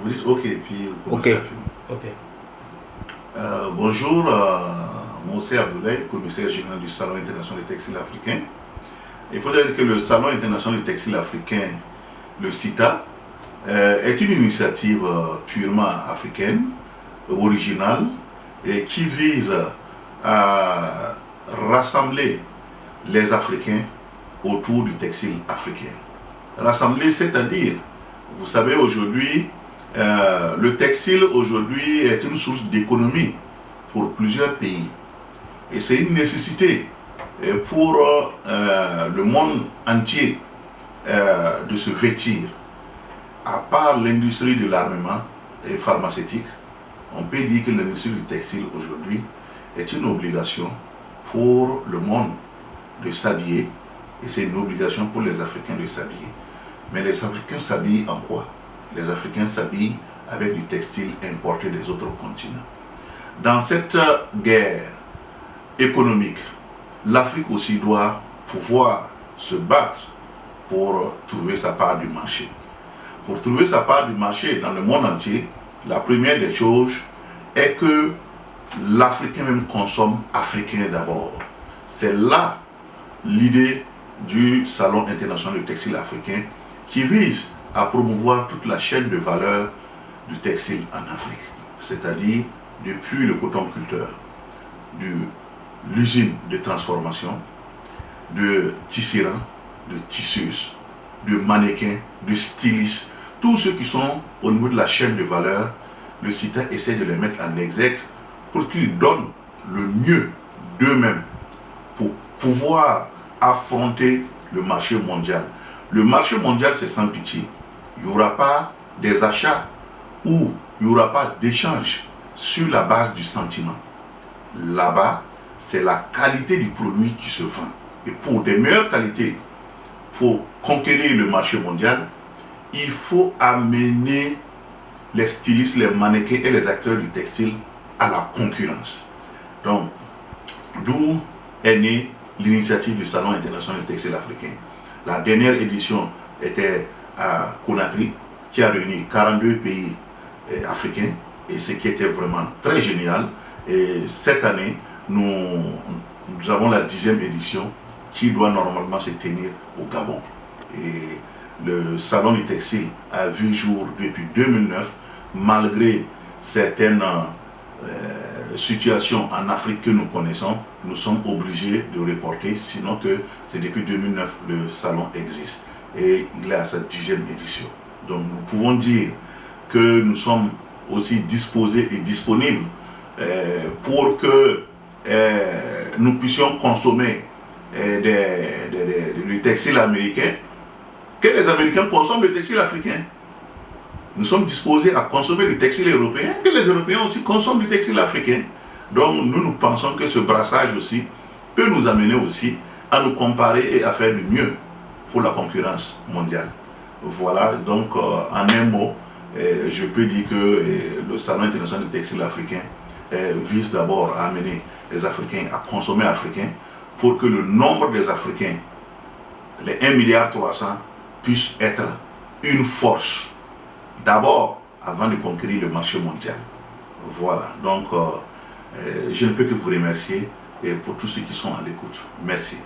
Vous dites OK, puis vous commencez Ok. à filmer. Ok. Bonjour, moi c'est Abdoulaye, commissaire général du Salon international du textile africain. Il faut dire que le Salon international du textile africain, le CITA, est une initiative purement africaine, originale, et qui vise à rassembler les Africains autour du textile africain. Rassembler, c'est-à-dire, vous savez, aujourd'hui, le textile aujourd'hui est une source d'économie pour plusieurs pays. Et c'est une nécessité pour le monde entier de se vêtir. À part l'industrie de l'armement et pharmaceutique, on peut dire que l'industrie du textile aujourd'hui est une obligation pour le monde de s'habiller, et c'est une obligation pour les Africains de s'habiller. Mais les Africains s'habillent en quoi? Les Africains s'habillent avec du textile importé des autres continents. Dans cette guerre économique, l'Afrique aussi doit pouvoir se battre pour trouver sa part du marché. Pour trouver sa part du marché dans le monde entier, la première des choses est que l'Africain même consomme africain d'abord. C'est là l'idée du Salon international du textile africain qui vise à promouvoir toute la chaîne de valeur du textile en Afrique. C'est-à-dire depuis le coton-culteur, de l'usine de transformation, de tisserands, de tisseuses, de mannequins, de stylistes, tous ceux qui sont au niveau de la chaîne de valeur, le CITA essaie de les mettre en exergue pour qu'ils donnent le mieux d'eux-mêmes pour pouvoir affronter le marché mondial. Le marché mondial, c'est sans pitié. Il n'y aura pas des achats ou il n'y aura pas d'échange sur la base du sentiment. Là-bas, c'est la qualité du produit qui se vend. Et pour des meilleures qualités, pour conquérir le marché mondial, il faut amener les stylistes, les mannequins et les acteurs du textile à la concurrence. Donc, d'où est née l'initiative du Salon international du textile africain. La dernière édition était à Conakry, qui a réuni 42 pays africains, et ce qui était vraiment très génial. Et cette année, nous avons la 10e édition qui doit normalement se tenir au Gabon. Et le Salon du textile a vu jour depuis 2009, malgré certaines situations en Afrique que nous connaissons, nous sommes obligés de reporter, sinon que c'est depuis 2009 le salon existe. Et il est à sa 10e édition. Donc nous pouvons dire que nous sommes aussi disposés et disponibles pour que nous puissions consommer du textile américain, que les Américains consomment le textile africain. Nous sommes disposés à consommer du textile européen, que les Européens aussi consomment du textile africain. Donc nous pensons que ce brassage aussi peut nous amener aussi à nous comparer et à faire du mieux pour la concurrence mondiale. Voilà, donc en un mot, je peux dire que le Salon international du textile africain vise d'abord à amener les Africains à consommer africain pour que le nombre des Africains, les 1,3 milliard, puisse être une force. D'abord, avant de conquérir le marché mondial. Voilà, donc je ne peux que vous remercier et pour tous ceux qui sont à l'écoute. Merci.